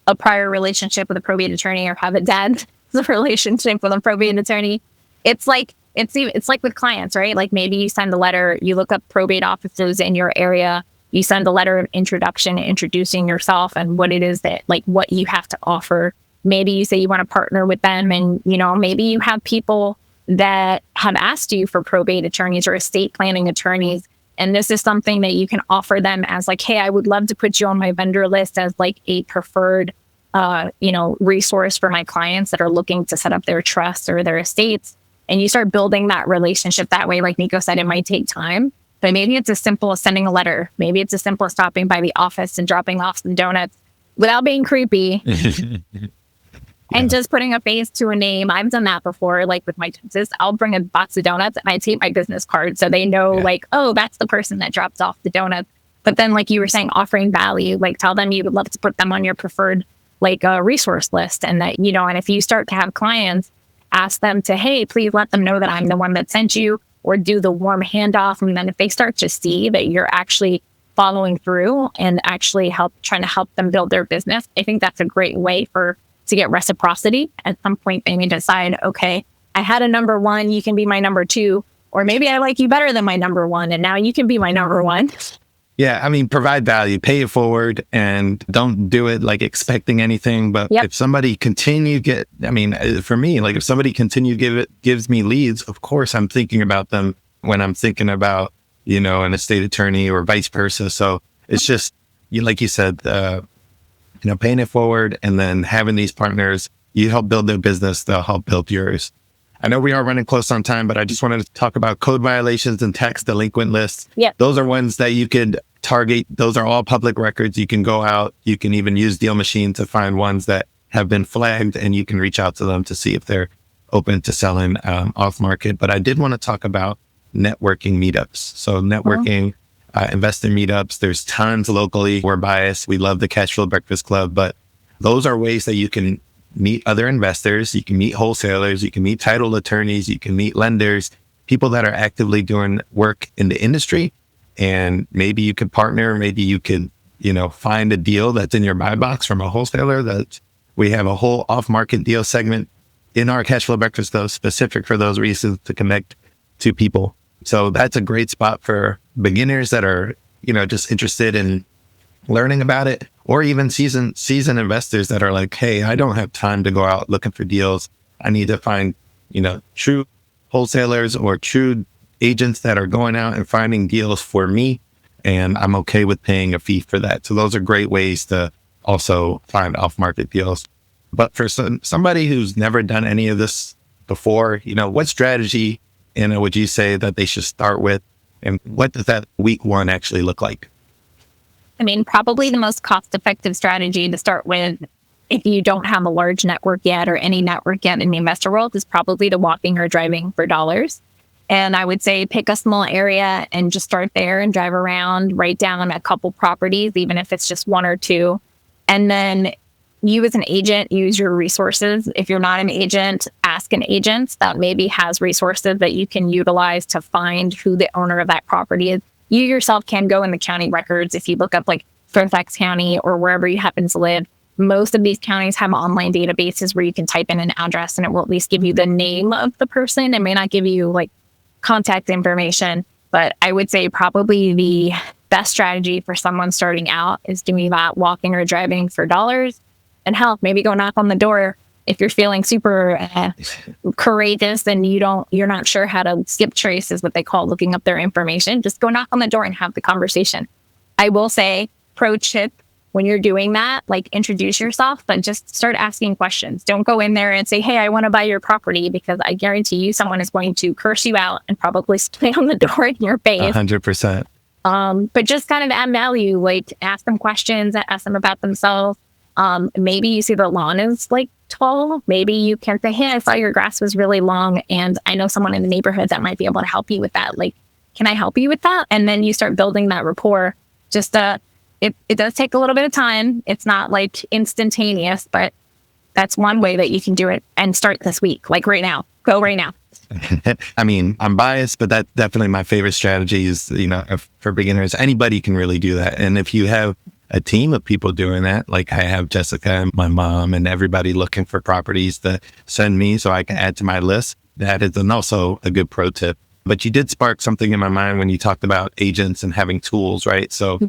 a prior relationship with a probate attorney or have a dad's relationship with a probate attorney, it's like with clients, right? Like maybe you send a letter, you look up probate offices in your area, you send a letter of introduction, introducing yourself and what it is that, like, what you have to offer. Maybe you say you want to partner with them, and, maybe you have people that have asked you for probate attorneys or estate planning attorneys. And this is something that you can offer them as like, hey, I would love to put you on my vendor list as like a preferred, resource for my clients that are looking to set up their trusts or their estates. And you start building that relationship that way. Like Nico said, it might take time, but maybe it's as simple as sending a letter. Maybe it's as simple as stopping by the office and dropping off some donuts without being creepy. And just putting a face to a name. I've done that before, like with my dentist. I'll bring a box of donuts and I take my business card so they know, like, oh, that's the person that dropped off the donuts. But then, like you were saying, offering value, like tell them you would love to put them on your preferred, like, resource list. And that, and if you start to have clients, ask them to, hey, please let them know that I'm the one that sent you, or do the warm handoff. And then if they start to see that you're actually following through and actually trying to help them build their business, I think that's a great way to get reciprocity. At some point, they may decide, okay, I had a number one, you can be my number two, or maybe I like you better than my number one, and now you can be my number one. Yeah, I mean, provide value, pay it forward, and don't do it like expecting anything. But if somebody for me, like if somebody gives me leads, of course I'm thinking about them when I'm thinking about, an estate attorney or vice versa. So it's just, like you said, paying it forward, and then having these partners, you help build their business, they'll help build yours. I know we are running close on time, but I just wanted to talk about code violations and tax delinquent lists. Yeah. Those are ones that you could target. Those are all public records. You can go out, you can even use DealMachine to find ones that have been flagged, and you can reach out to them to see if they're open to selling off market. But I did want to talk about networking meetups. So networking, investor meetups, there's tons locally. We're biased. We love the Cashflow Breakfast Club, but those are ways that you can meet other investors, you can meet wholesalers, you can meet title attorneys, you can meet lenders, people that are actively doing work in the industry. And maybe you could partner, maybe you could, find a deal that's in your buy box from a wholesaler. That we have a whole off-market deal segment in our Cashflow Breakfast, though, specific for those reasons, to connect to people. So that's a great spot for beginners that are, just interested in learning about it, or even seasoned investors that are like, hey, I don't have time to go out looking for deals. I need to find, true wholesalers or true agents that are going out and finding deals for me. And I'm okay with paying a fee for that. So those are great ways to also find off-market deals. But for somebody who's never done any of this before, what strategy, would you say that they should start with? And what does that week one actually look like? I mean, probably the most cost-effective strategy to start with, if you don't have a large network yet or any network yet in the investor world, is probably the walking or driving for dollars. And I would say pick a small area and just start there and drive around, write down a couple properties, even if it's just one or two. And then you as an agent, use your resources. If you're not an agent, ask an agent that maybe has resources that you can utilize to find who the owner of that property is. You yourself can go in the county records. If you look up like Fairfax County or wherever you happen to live, most of these counties have online databases where you can type in an address and it will at least give you the name of the person. It may not give you like contact information, but I would say probably the best strategy for someone starting out is doing that walking or driving for dollars. And hell, maybe go knock on the door. If you're feeling super courageous and you're not sure how to skip trace, is what they call looking up their information, just go knock on the door and have the conversation. I will say, pro tip, when you're doing that, like introduce yourself, but just start asking questions. Don't go in there and say, hey, I want to buy your property, because I guarantee you someone is going to curse you out and probably slam on the door in your face. 100%. But just kind of add value, like ask them questions, ask them about themselves. Maybe you see the lawn is like tall. Maybe you can say, hey, I saw your grass was really long, and I know someone in the neighborhood that might be able to help you with that. Like, can I help you with that? And then you start building that rapport. Just it does take a little bit of time. It's not like instantaneous, but that's one way that you can do it, and start this week, like right now. Go right now. I mean, I'm biased, but that's definitely my favorite strategy is, for beginners, anybody can really do that. And if you have a team of people doing that, like I have Jessica and my mom and everybody looking for properties to send me so I can add to my list, that is also a good pro tip. But you did spark something in my mind when you talked about agents and having tools, right? So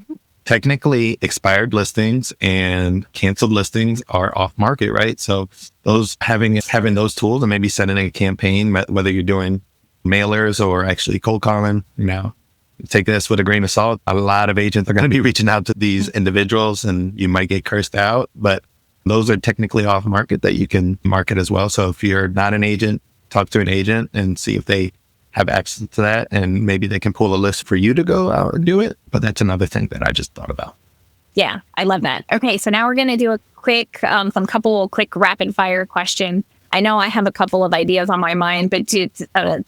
technically expired listings and canceled listings are off market, right? So those having those tools and maybe setting a campaign, whether you're doing mailers or actually cold calling, take this with a grain of salt. A lot of agents are going to be reaching out to these individuals and you might get cursed out, but those are technically off market that you can market as well. So if you're not an agent, talk to an agent and see if they have access to that, and maybe they can pull a list for you to go out and do it. But that's another thing that I just thought about. Yeah, I love that. Okay, so now we're going to do a quick, couple quick rapid fire questions. I know I have a couple of ideas on my mind, but do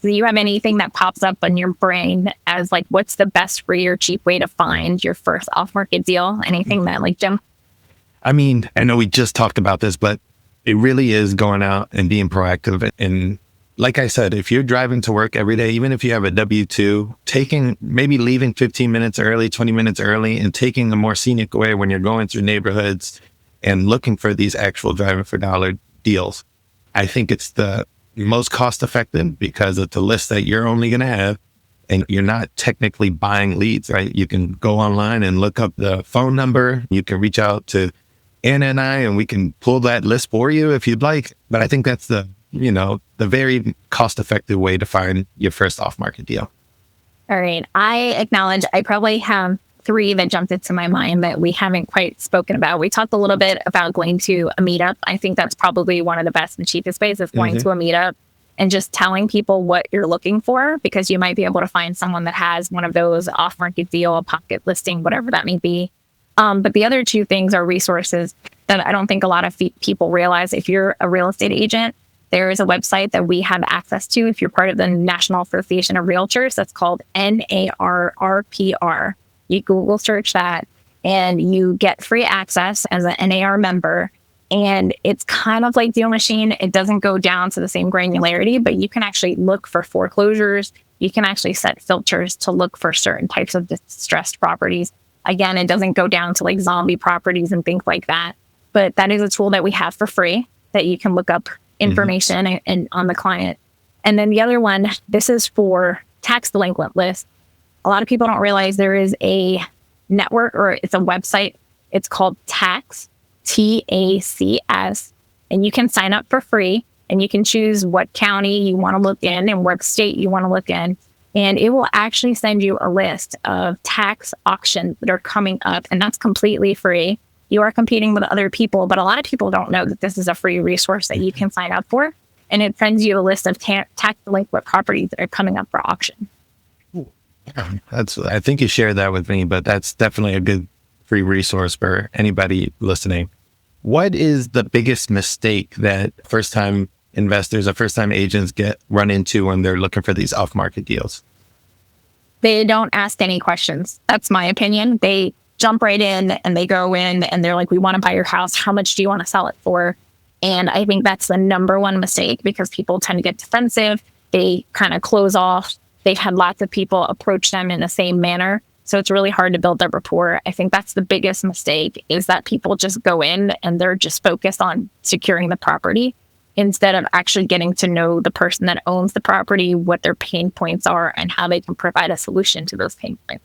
you have anything that pops up in your brain as like, what's the best free or cheap way to find your first off-market deal? Anything that like, Jim? I mean, I know we just talked about this, but it really is going out and being proactive. And like I said, if you're driving to work every day, even if you have a W-2, maybe leaving 15 minutes early, 20 minutes early, and taking a more scenic way when you're going through neighborhoods and looking for these actual driving for dollar deals. I think it's the most cost effective because it's a list that you're only going to have, and you're not technically buying leads, right? You can go online and look up the phone number. You can reach out to Anna and I, and we can pull that list for you if you'd like. But I think that's the very cost-effective way to find your first off-market deal. All right. I acknowledge I probably have 3 that jumped into my mind that we haven't quite spoken about. We talked a little bit about going to a meetup. I think that's probably one of the best and cheapest ways of going to a meetup and just telling people what you're looking for, because you might be able to find someone that has one of those off-market deal, a pocket listing, whatever that may be. But the other 2 things are resources that I don't think a lot of people realize. If you're a real estate agent, there is a website that we have access to if you're part of the National Association of Realtors. That's called NARRPR. You Google search that and you get free access as an NAR member. And it's kind of like DealMachine. It doesn't go down to the same granularity, but you can actually look for foreclosures. You can actually set filters to look for certain types of distressed properties. Again, it doesn't go down to like zombie properties and things like that. But that is a tool that we have for free that you can look up information and on the client. And then the other one, this is for tax delinquent lists. A lot of people don't realize there is a network, or it's a website. It's called Tax, TACS, and you can sign up for free and you can choose what county you want to look in and what state you want to look in. And it will actually send you a list of tax auctions that are coming up, and that's completely free. You are competing with other people, but a lot of people don't know that this is a free resource that you can sign up for. And it sends you a list of tax delinquent properties that are coming up for auction. I think you shared that with me, but that's definitely a good free resource for anybody listening. What is the biggest mistake that first-time investors or first-time agents run into when they're looking for these off-market deals? They don't ask any questions. That's my opinion. They jump right in and they go in and they're like, we want to buy your house. How much do you want to sell it for? And I think that's the number one mistake, because people tend to get defensive. They kind of close off. They've had lots of people approach them in the same manner. So it's really hard to build that rapport. I think that's the biggest mistake, is that people just go in and they're just focused on securing the property instead of actually getting to know the person that owns the property, what their pain points are, and how they can provide a solution to those pain points.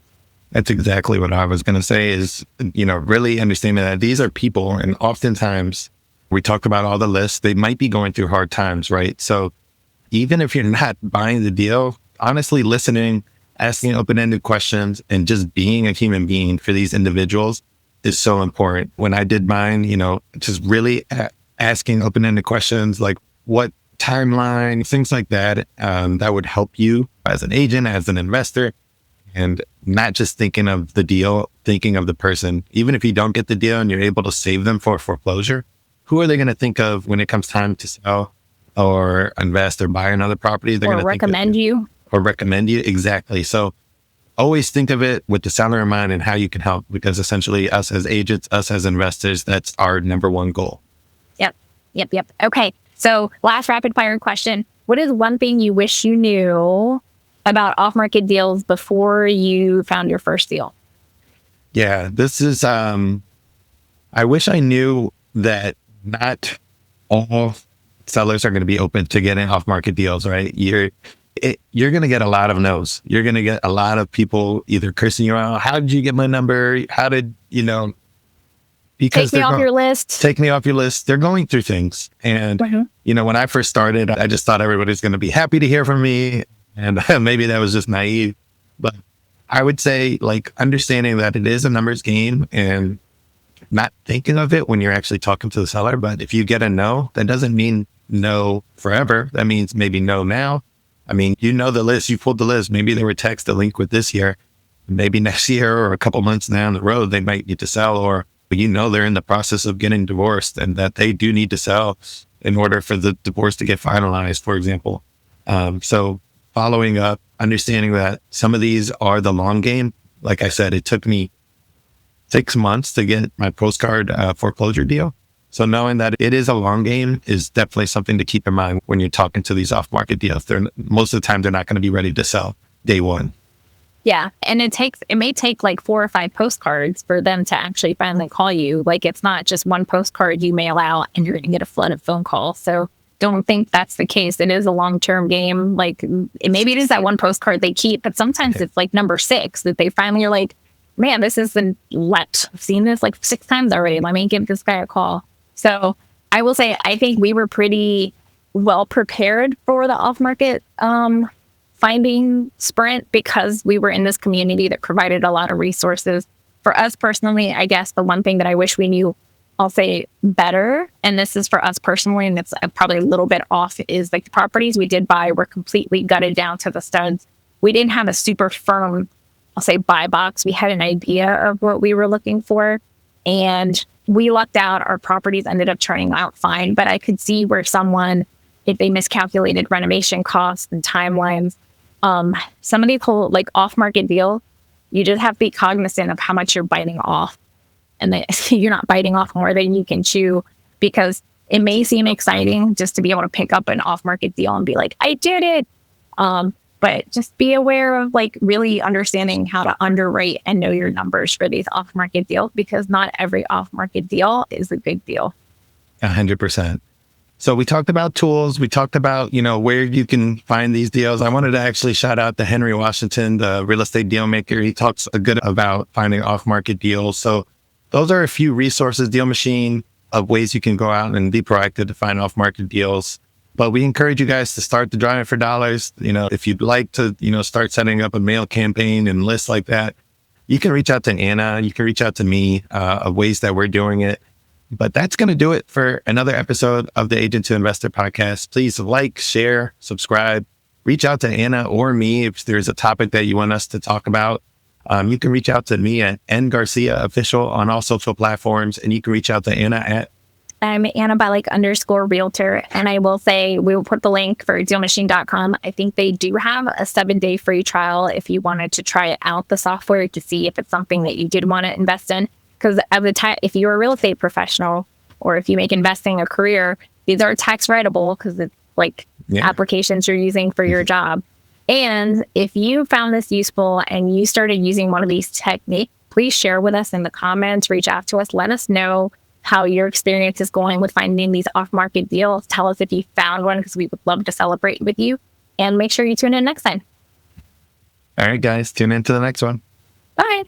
That's exactly what I was going to say is, really understanding that these are people. And oftentimes we talk about all the lists, they might be going through hard times, right? So even if you're not buying the deal, honestly listening, asking open-ended questions, and just being a human being for these individuals is so important. When I did mine, just really asking open-ended questions like what timeline, things like that, that would help you as an agent, as an investor, and not just thinking of the deal, thinking of the person. Even if you don't get the deal and you're able to save them for foreclosure, who are they going to think of when it comes time to sell or invest or buy another property? They're going to recommend you. Or recommend you. Exactly. So always think of it with the seller in mind and how you can help, because essentially us as agents, us as investors, that's our number one goal. Yep. Okay. So last rapid fire question. What is one thing you wish you knew about off-market deals before you found your first deal? Yeah, this is, I wish I knew that not all sellers are going to be open to getting off-market deals, right? You're going to get a lot of no's. You're going to get a lot of people either cursing you out. How did you get my number? How did, because take me off your list. Take me off your list. They're going through things. And, when I first started, I just thought everybody's going to be happy to hear from me. And maybe that was just naive. But I would say, understanding that it is a numbers game and not thinking of it when you're actually talking to the seller. But if you get a no, that doesn't mean no forever. That means maybe no now. I mean, the list, you pulled the list. Maybe they were text a link with this year. Maybe next year or a couple months down the road, they might need to sell, or they're in the process of getting divorced and that they do need to sell in order for the divorce to get finalized, for example. So following up, understanding that some of these are the long game. Like I said, it took me 6 months to get my postcard foreclosure deal. So knowing that it is a long game is definitely something to keep in mind when you're talking to these off-market deals. Most of the time, they're not going to be ready to sell day one. Yeah. And it may take 4 or 5 postcards for them to actually finally call you. It's not just one postcard you mail out and you're going to get a flood of phone calls. So don't think that's the case. It is a long-term game. Maybe it is that one postcard they keep, but sometimes it's number 6 that they finally are like, man, this isn't let. I've seen this 6 times already. Let me give this guy a call. So I will say, I think we were pretty well prepared for the off-market finding sprint because we were in this community that provided a lot of resources. For us personally, I guess the one thing that I wish we knew, I'll say better, and this is for us personally, and it's probably a little bit off, is the properties we did buy were completely gutted down to the studs. We didn't have a super firm, I'll say, buy box. We had an idea of what we were looking for, and we lucked out. Our properties ended up turning out fine, but I could see where someone, if they miscalculated renovation costs and timelines, some of these whole off-market deals, you just have to be cognizant of how much you're biting off, and that you're not biting off more than you can chew, because it may seem exciting just to be able to pick up an off-market deal and be like, I did it. But just be aware of really understanding how to underwrite and know your numbers for these off-market deals, because not every off-market deal is a good deal. 100%. So we talked about tools. We talked about, where you can find these deals. I wanted to actually shout out to Henry Washington, the real estate deal maker. He talks a good about finding off-market deals. So those are a few resources, DealMachine, of ways you can go out and be proactive to find off-market deals. But we encourage you guys to start the driving for dollars. If you'd like to, start setting up a mail campaign and lists like that, you can reach out to Anna. You can reach out to me of ways that we're doing it. But that's going to do it for another episode of the Agent to Investor podcast. Please share, subscribe, reach out to Anna or me if there's a topic that you want us to talk about. You can reach out to me at ngarcia official on all social platforms, and you can reach out to Anna at I'm Anna Balick _realtor. And I will say, we will put the link for DealMachine.com. I think they do have a 7-day free trial if you wanted to try out the software to see if it's something that you did want to invest in. Because at the time, if you're a real estate professional or if you make investing a career, these are tax writable because it's applications you're using for your job. And if you found this useful and you started using one of these techniques, please share with us in the comments, reach out to us, let us know how your experience is going with finding these off-market deals. Tell us if you found one, because we would love to celebrate with you. And make sure you tune in next time. All right, guys, tune in to the next one. Bye.